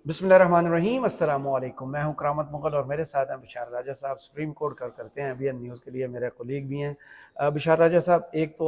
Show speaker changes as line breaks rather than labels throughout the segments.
बिस्मिल्लाहिर्रहमानिर्रहीम अस्सलाम वालेकुम। मैं हूं करामत मुगल और मेरे साथ हैं बिशार राजा साहब, सुप्रीम कोर्ट करते हैं अभी न्यूज़ के लिए, मेरे कोलीग भी हैं। बिशार राजा साहब, एक तो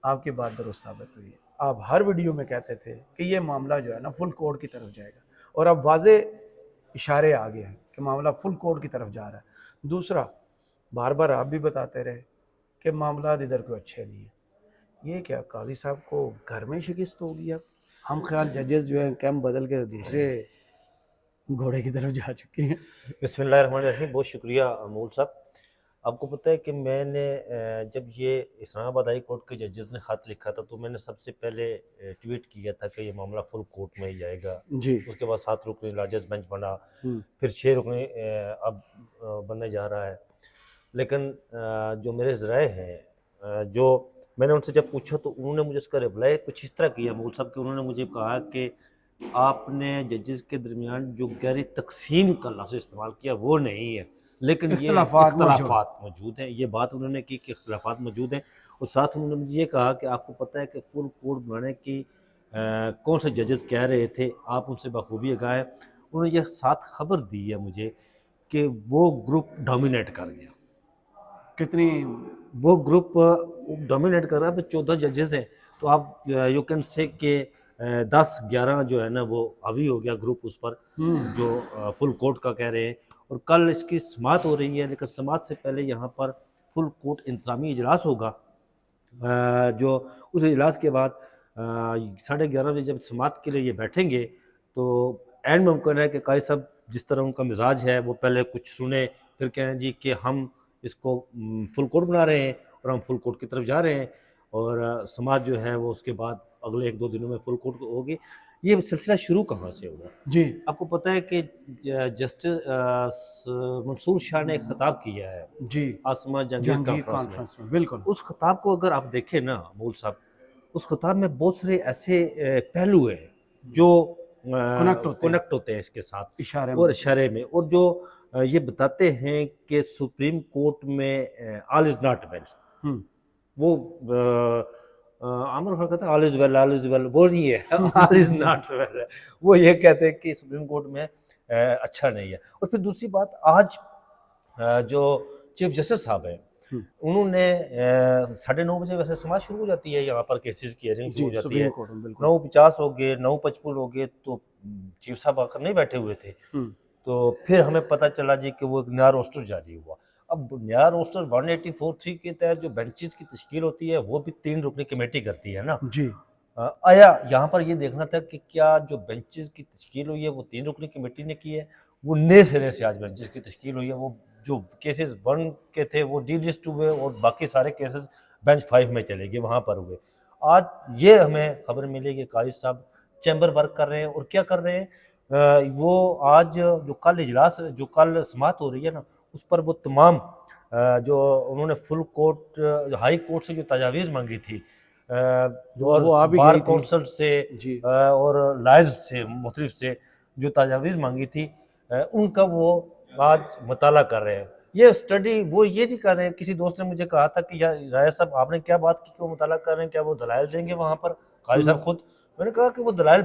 आपकी बात दुरुस्त साबित हुई है। आप हर वीडियो में कहते थे कि ये मामला जो है ना फुल कोर्ट की तरफ जाएगा, और अब वाजे इशारे आ गए हैं कि मामला फुल कोर्ट की तरफ जा रहा है। दूसरा, बार बार आप भी बताते रहे कि मामला इधर को अच्छे नहीं है। ये क्या काजी साहब को घर में शिकस्त होगी? अब हम ख्याल जजेस जो हैं कैंप बदल के दूसरे घोड़े की तरफ जा चुके हैं।
बिस्मिल्लाहिर्रहमानिर्रहीम। बहुत शुक्रिया अमूल साहब। आपको पता है कि मैंने जब ये इस्लामाबाद हाई कोर्ट के जजेस ने ख़त लिखा था तो मैंने सबसे पहले ट्वीट किया था कि ये मामला फुल कोर्ट में ही जाएगा।
जी।
उसके बाद 7 रुकनी लार्जेस्ट बेंच बना, फिर 6 रुकनी अब बनने जा रहा है। लेकिन जो मेरे ज़राए हैं, जो मैंने उनसे जब पूछा तो उन्होंने मुझे उसका रिप्लाई कुछ इस तरह किया अमूल साहब कि उन्होंने मुझे कहा कि आपने जजेस के दरमियान जो गैर तकसीम का लफ्ज़ इस्तेमाल किया वो नहीं है, लेकिन ये इख्तलाफात मौजूद हैं। ये बात उन्होंने की कि इख्तलाफात मौजूद हैं। और साथ उन्होंने मुझे ये कहा कि आपको पता है कि फुल कोर्ट बनाने की कौन से जजेस कह रहे थे, आप उनसे बखूबी आगाह है। उन्होंने ये साथ खबर दी है मुझे कि वो ग्रुप डोमिनेट कर गया।
कितनी
वो ग्रुप डोमिनेट कर रहा है। 14 जजेस हैं, तो आप यू कैन से कि 10-11 जो है ना वो हावी हो गया ग्रुप उस पर, जो फुल कोर्ट का कह रहे हैं। और कल इसकी समाअत हो रही है, लेकिन समाअत से पहले यहाँ पर फुल कोर्ट इंतज़ामी इजलास होगा। जो उस इजलास के बाद 11:30 बजे जब समाअत के लिए ये बैठेंगे तो एंड मुमकिन है कि कायद साहब जिस तरह उनका मिजाज है वो पहले कुछ सुने, फिर कहें जी कि हम इसको फुल कोर्ट बना रहे हैं और हम फुल कोर्ट की तरफ जा रहे हैं। और समाज जो है वो उसके बाद अगले 1-2 दिनों में फुल कोर्ट होगी। ये सिलसिला शुरू कहाँ से हुआ?
जी।
आपको पता है कि जस्टिस मंसूर शाह ने एक खिताब किया है
जी,
आसमा जहांगीर
जहांगीर
कॉन्फ्रेंस में।
बिल्कुल।
उस खिताब को अगर आप देखें ना मूल साहब, उस खिताब में बहुत सारे ऐसे पहलू हैं जो कनेक्ट होते हैं इसके साथ
इशारे
और
में।
इशारे में, और जो ये बताते हैं कि सुप्रीम कोर्ट में ऑल इज नॉट वेल। वो आमिर खान कहता है all is well, all is well, वो नहीं है ऑल इज नॉट वेल है। वो ये कहते हैं कि सुप्रीम कोर्ट में अच्छा नहीं है। और फिर दूसरी बात, आज जो चीफ जस्टिस साहब हैं उन्होंने 9:30 वैसे समाज शुरू हो जाती है, यहाँ पर केसेस की हियरिंग शुरू हो जाती है। 9:50 हो गए, 9:55 हो गए तो चीफ साहब आकर नहीं बैठे हुए थे। तो फिर हमें पता चला जी कि वो एक नया रोस्टर जारी हुआ। अब नया रोस्टर 184(3) के तहत जो बेंचेस की तश्कील होती है वो भी 3 रुकनी कमेटी करती है ना
जी।
आया यहाँ पर ये देखना था कि क्या जो बेंचेस की तश्कील हुई है वो 3 रुकनी कमेटी ने की है, वो नए सिरे से आज बेंचेस की तश्कील हुई है। वो जो केसेस 1 के थे वो डीलिस्ट हुए और बाकी सारे केसेस बेंच 5 में चले गए, वहाँ पर हुए। आज ये हमें खबर मिली कि काजी साहब चैम्बर वर्क कर रहे हैं। और क्या कर रहे हैं, वो आज जो कल इजलास, जो कल समाअत हो रही है ना, उस पर वो तमाम जो उन्होंने फुल कोर्ट हाई कोर्ट से जो तजावीज़ मांगी थी और बार काउंसिल से और लॉयर्स से मुख्तलिफ से जो तजावीज़ मांगी थी उनका वो आज मुताला कर रहे हैं। ये स्टडी वो ये नहीं कर रहे हैं। किसी दोस्त ने मुझे कहा था कि यार राय साहब आपने क्या बात की कि वो मुताला कर रहे हैं, क्या वो दलाइल देंगे वहाँ पर काजी साहब खुद? मैंने कहा कि वो दलाइल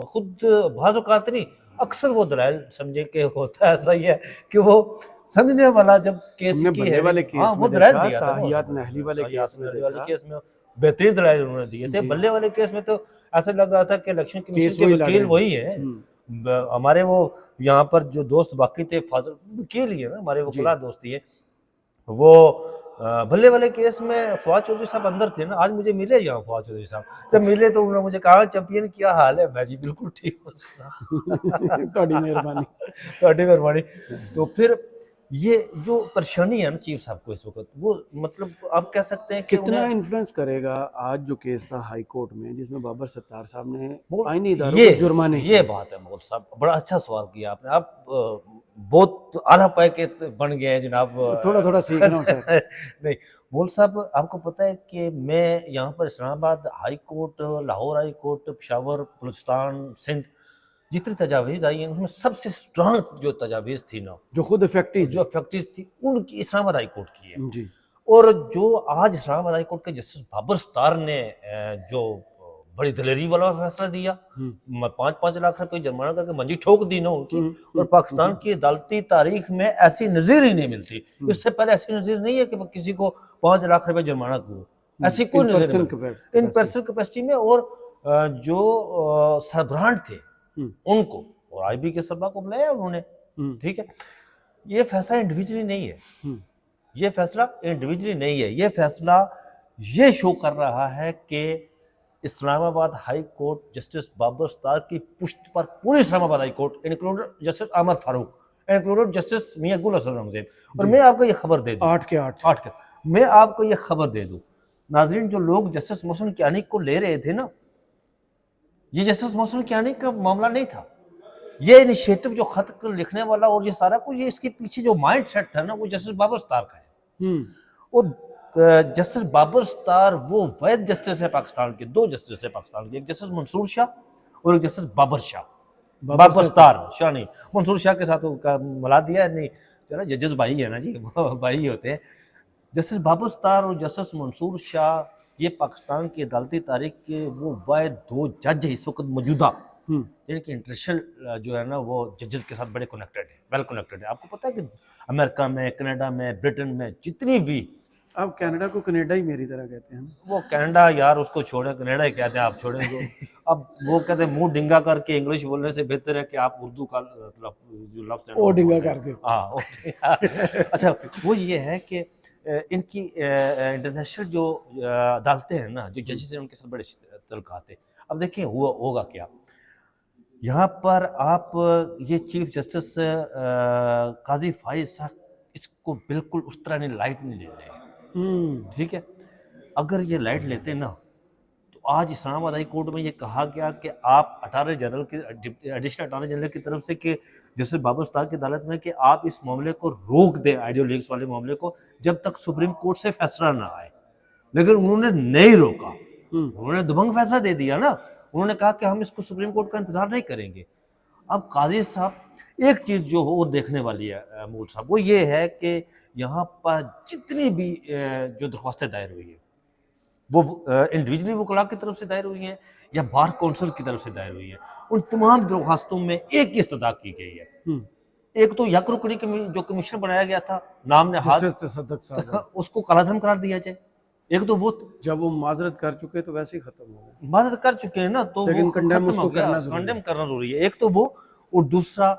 खुद बाज़ औक़ात नहीं, अक्सर वो दलाइल समझे कि होता ऐसा ही है कि वो समझने वाला जब केस की है, हाँ वो दलाइल दिया था वाले केस में बेहतरीन दलाइल उन्होंने दिए थे। बल्ले वाले केस में तो ऐसा लग रहा था कि इलेक्शन कमीशन के वकील वही है। हमारे वो यहाँ पर जो दोस्त बाकी थे, फाजल वकील ही है ना, हमारे वकीला दोस्ती है। वो भल्ले वाले केस में फवाद चौधरी साहब अंदर थे ना, आज मुझे मिले यहाँ फवाद चौधरी साहब। जब मिले तो उन्होंने मुझे कहा चैंपियन क्या हाल है? मैं जी बिल्कुल ठीक हूँ।
ਤੁਹਾਡੀ ਮਿਹਰਬਾਨੀ।
ਤੁਹਾਡੀ ਮਿਹरबानी। तो फिर ये जो परेशानी है ना चीफ साहब को इस वक्त, वो मतलब आप कह सकते हैं कि
कितना इन्फ्लुएंस करेगा आज जो केस था हाई कोर्ट में जिसमें बाबर सत्तार साहब ने आईनी इदारों को जुर्माने?
ये बात है मोल साहब, बड़ा अच्छा सवाल किया आपने। आप बहुत आला पाए के बन गए हैं जनाब।
थोड़ा थोड़ा सीख रहा हूँ सर।
नहीं मोल साहब, आपको पता है कि मैं यहाँ पर Islamabad high court, Lahore high court, Peshawar, Balochistan, Sindh जितनी तजावीज़ आई हैं उसमें सबसे स्ट्रांग जो तजावीज़ थी ना,
जो खुद इफेक्टिव
थी, उनकी इस्लामाबाद हाई कोर्ट की है।
जी।
और जो आज इस्लामाबाद हाई कोर्ट के जस्टिस बाबर सत्तार ने जो बड़ी दलेरी वाला फैसला दिया। 5-5 लाख रुपए जुर्माना करके मंजी ठोक दी ना उनकी। और पाकिस्तान की अदालती तारीख में ऐसी नजीर ही नहीं मिलती। इससे पहले ऐसी नजीर नहीं है कि किसी को 5 लाख रुपए जुर्माना करो, ऐसी कोई नजीर नहीं इन पर्सन कैपेसिटी में। और जो सरबराह थे उनको और आईबी के सरबराह को बुलाया उन्होंने, ठीक है। ये फैसला इंडिविजुअली नहीं है, ये फैसला इंडिविजुअली नहीं है, ये फैसला ये शो कर रहा है कि Islamabad high court justice Babar Sattar की पुष्ट पर पूरी Islamabad high court included justice Ahmed Farooq, included justice Mian Gul Hassan रंगज़ेब। और मैं आपको ये खबर दे दूं
8 के 8
मैं आपको ये खबर दे दूं नाज़रीन, जो लोग जस्टिस मोहसिन कियानी को ले रहे थे ना, ये जस्टिस मोहसिन कियानी का मामला नहीं था। ये इनिशिएटिव जो खत लिखने वाला और ये सारा कुछ, ये इसके पीछे जो माइंड सेट था ना, वो जस्टिस बाबर सत्तार का है। और जस्टिस बाबर सत्तार वो वैध जस्टिस है पाकिस्तान के, 2 जस्टिस है पाकिस्तान के, एक जस्टिस मंसूर शाह और एक जस्टिस बाबर शाह। बाबर सत्तार शाह नहीं, मंसूर शाह के साथ मिला दिया नहीं, चलो जजेस भाई है ना जी, भाई ही होते हैं। जस्टिस बाबर सत्तार और जस्टिस मंसूर शाह, ये पाकिस्तान की अदालती तारीख के वो वाहिद 2 जज इस वक्त मौजूदा, जिनके इंटरनेशनल जो है ना वो जजेस के साथ बड़े कनेक्टेड है, वेल कनेक्टेड है। आपको पता है कि अमेरिका में, कनाडा में, ब्रिटेन में जितनी भी,
अब कनाडा को कनाडा ही मेरी तरह कहते हैं।
वो कनाडा यार उसको छोड़े, कनाडा ही कहते हैं, आप छोड़ेंगे। अब वो कहते हैं मुंह डिंगा करके इंग्लिश बोलने से बेहतर है कि आप उर्दू का जो लफ्ज़ है
वो डिंगा कर दो।
हाँ अच्छा, वो ये है कि इनकी इंटरनेशनल जो अदालतें हैं ना, जो जजेस हैं, उनके साथ बड़े तल्लुकात हैं। अब देखिए होगा क्या यहाँ पर। आप ये चीफ जस्टिस काजी फाइज साहब इसको बिल्कुल उस तरह नहीं लाइट नहीं ले रहे हैं, ठीक है। अगर ये लाइट लेते ना तो आज इस्लामाबाद हाई कोर्ट में ये कहा गया कि आप अटॉर्नी जनरल की, एडिशनल अटॉर्नी जनरल की तरफ से कि जस्टिस बाबर सत्तार की अदालत में कि आप इस मामले को रोक दें, आइडियो लीक्स वाले मामले को, जब तक सुप्रीम कोर्ट से फैसला ना आए। लेकिन उन्होंने नहीं रोका, उन्होंने दबंग फैसला दे दिया ना। उन्होंने कहा कि हम इसको सुप्रीम कोर्ट का इंतजार नहीं करेंगे। अब काजी साहब, एक चीज़ जो हो वो देखने वाली है मूल साहब, वो ये है कि यहाँ पर जितनी भी जो दरख्वास्तें दायर हुई है, वो इंडिविजुअली वकला की तरफ से दायर हुई हैं या बार कौंसिल की तरफ से दायर हुई है, उन तमाम दरख्वास्तों में एक ही इस्तदा की गई है। एक तो यक रुकनी जो कमीशन बनाया गया था, नाम नहाद, उसको कालाधन करार दिया जाए। एक तो वो
जब वो माजरत कर चुके तो वैसे ही खत्म हो गया,
माजरत कर चुके हैं ना, तो
लेकिन कंडेम
करना जरूरी है। एक तो वो, और दूसरा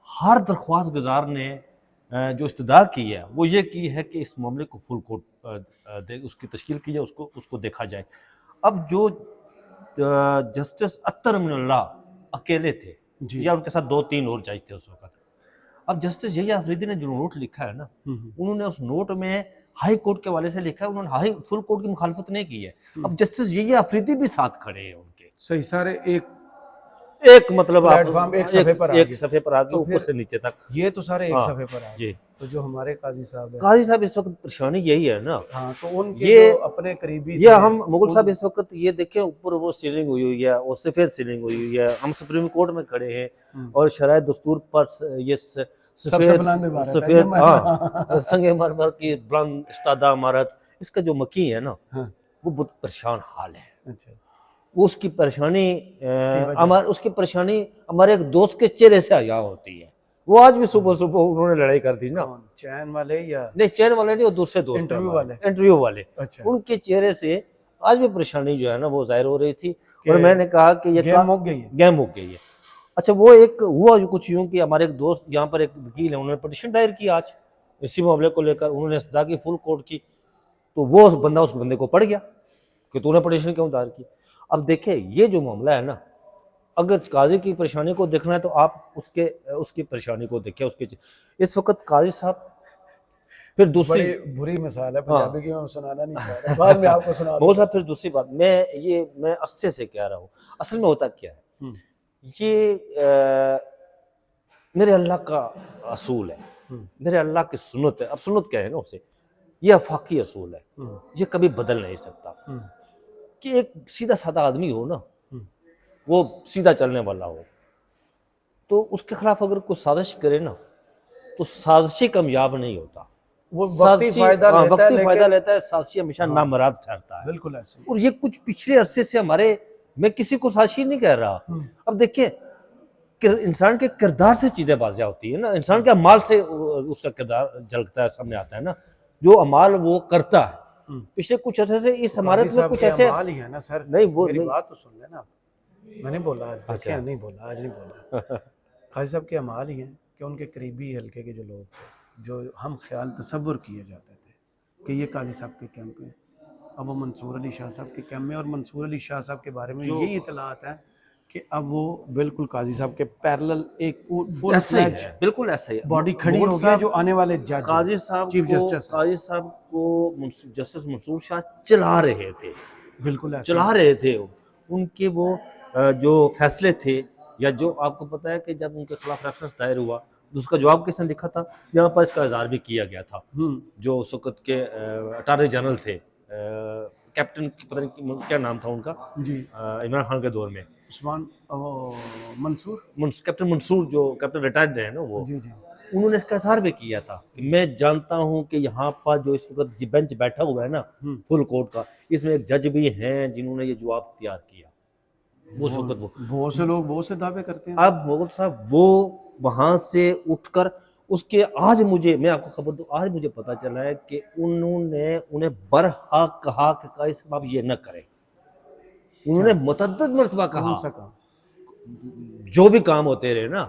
हर दरख्वास्त गुजार ने जो इस्तदा की है वो ये की है कि इस मामले को फुल कोर्ट उसकी तश्कील की जाए, उसको देखा जाए। अब जो जस्टिस अत्तर अमीनुल्लाह अकेले थे या उनके साथ 2-3 और जज थे उस वक्त। अब जस्टिस यही अफरीदी ने जो नोट लिखा है ना, उन्होंने उस नोट में हाई कोर्ट के वाले से लिखा है, उन्होंने फुल कोर्ट की मुखालफत नहीं की है। अब जस्टिस यही अफरीदी भी साथ खड़े हैं उनके,
सही सारे
एक मतलब
प्लेटफॉर्म एक सफे पर
आ गए, ऊपर से नीचे तक,
ये तो सारे एक सफे पर आ गए। तो जो हमारे काजी साहब
इस वक्त परेशानी यही है ना।
हाँ, तो उनके जो अपने करीबी
ये हम मुगल साहब इस वक्त ये देखें, ऊपर वो सीलिंग हुई है और सफेद सीलिंग हुई है, हम सुप्रीम कोर्ट में खड़े हैं और शराय दस्तूर पर ये सफेद संगे मरमर की बुलंद इस्तादा इमारत, इसका जो मकी है ना, वो बहुत परेशान हाल है।
अच्छा,
वो उसकी परेशानी हमारे एक दोस्त के चेहरे से आया होती है। वो आज भी सुबह सुबह उन्होंने लड़ाई कर दी ना,
चैन वाले या
नहीं, चैन वाले नहीं, वो दूसरे दोस्त इंटरव्यू वाले।
अच्छा,
उनके चेहरे से आज भी परेशानी जो है ना वो जाहिर हो रही थी। और मैंने कहा कि ये
गेम हो गई है।
अच्छा, वो एक हुआ जो कुछ यूं कि हमारे एक दोस्त यहाँ पर एक वकील है, उन्होंने पिटीशन दायर की आज इसी मामले को लेकर, उन्होंने सदा की फुल कोर्ट की। तो वो उस बंदे को पड़ गया कि तूने पिटीशन क्यों दायर की। अब देखिए ये जो मामला है ना, अगर काजी की परेशानी को देखना है तो आप उसकी परेशानी को देखिए। इस वक्त काजी साहब, फिर दूसरी
बुरी मिसाल है पंजाबी की, मैं सुनाना नहीं चाह रहा, बाद में आपको सुना दूंगा।
साहब फिर दूसरी बात मैं अस्से से कह रहा हूँ, असल में होता क्या है, ये मेरे अल्लाह का असूल है, मेरे अल्लाह की सुन्नत है। अब सुन्नत क्या है ना उसे, ये अफाकी असूल है, ये कभी बदल नहीं सकता कि एक सीधा साधा आदमी हो ना, वो सीधा चलने वाला हो, तो उसके खिलाफ अगर कोई साजिश करे ना तो साजिशी कामयाब नहीं होता,
वो वक्ती फायदा
लेता है, साजिशी हमेशा नामराद ठहरता है।
बिल्कुल ऐसे।
और ये कुछ पिछले अरसे से हमारे मैं किसी को साजिशी नहीं कह रहा। अब देखिए इंसान के किरदार से चीजें वाज़िया होती है ना, इंसान के अमाल से उसका किरदार झलकता है, सामने आता है ना, जो अमाल वो करता है। पिछले कुछ अर्से से इस इमारत में कुछ ऐसे
अमाल ही है ना सर,
नहीं वो
मेरी
नहीं,
बात तो सुन लेना। मैंने बोला आज, देखिए नहीं बोला आज, नहीं बोला। काजी साहब के अमाल ही हैं कि उनके करीबी हल्के के जो लोग थे, जो हम ख्याल तसव्वुर किए जाते थे कि ये काजी साहब के कैंप में, अब वो मंसूर अली शाह साहब के कैंप में, और मंसूर अली शाह साहब के बारे में यही इतलात है कि अब वो बिल्कुल काजी साहब के पैरेलल एक फुल
ऐसा ही है, बिल्कुल ऐसा ही है।
बॉडी खड़ी हो गई है, जो आने वाले जज
काजी साहब
चीफ
को
जस्टिस
काजी साहब को जस्टिस मंसूर शाह चला रहे थे,
बिल्कुल ऐसा
चला रहे थे। उनके वो जो फैसले थे, या जो आपको पता है कि जब उनके खिलाफ रेफरेंस दायर हुआ तो उसका जवाब किसने लिखा था, यहाँ पर इसका इज़हार भी किया गया था। जो उस वक्त के अटॉर्नी जनरल थे, कैप्टन पता नहीं क्या नाम था उनका
जी,
इमरान खान के दौर में,
उस्मान मंसूर,
कैप्टन मंसूर, जो कैप्टन रिटायर्ड है ना वो,
जी जी,
उन्होंने इसका इज़हार भी किया था कि मैं जानता हूं कि यहाँ पर जो इस वक्त बेंच बैठा हुआ है ना फुल कोर्ट का, इसमें एक जज भी हैं जिन्होंने ये जवाब तैयार किया। उस वक्त वो
बहुत से लोग बहुत से दावे करते हैं।
अब मुगल साहब वो वहां से उठकर उसके आज मुझे, मैं आपको खबर दूं, आज मुझे पता चला है कि उन्होंने उन्हें बरहक कहा कि काजी साहब आप ये न करें। उन्होंने मुतअद्दिद मरतबा कहा,
कौन सा काम?
जो भी काम होते रहे ना,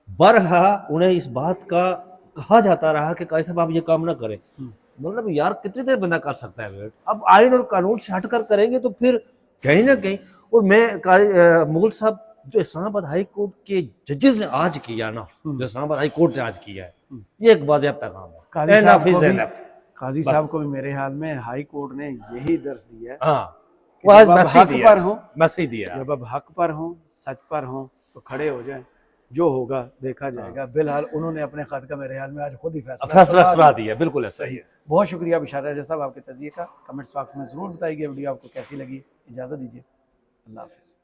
बरहा उन्हें इस बात का कहा जाता रहा कि काजी साहब आप ये काम ना करें। मतलब यार कितनी देर बंदा कर सकता है वेट, अब आइन और कानून से हटकर करेंगे तो फिर कहीं ना कहीं। और मैं मुगल साहब जो इस्लामाबाद हाई कोर्ट के जजेस ने आज किया ना, जो इस्लामाबाद हाई कोर्ट ने आज किया है, ये एक वाज़िह पैगाम है।
काजी साहब
Enough
को
is
भी,
enough।
काजी साहब को भी मेरे ख्याल में हाई कोर्ट ने यही दर्ज दिया है
हाँ,
कि
वो आज
जब आप
मैसेज
हक
दिया,
पर हो,
मैसेज दिया।
जब अब हक पर हो, सच पर हो, तो खड़े हो जाएं, जो होगा देखा जाएगा। बिलहाल उन्होंने अपने खत का मेरे ख्याल में आज खुद ही
फैसला सुना दिया, बिल्कुल ऐसा ही है।
बहुत शुक्रिया बिशार राजा साहब आपके तज़िये का। कमेंट्स बॉक्स में ज़रूर बताइए वीडियो आपको कैसी लगी। इजाज़त दीजिए, अल्लाह हाफ़िज़।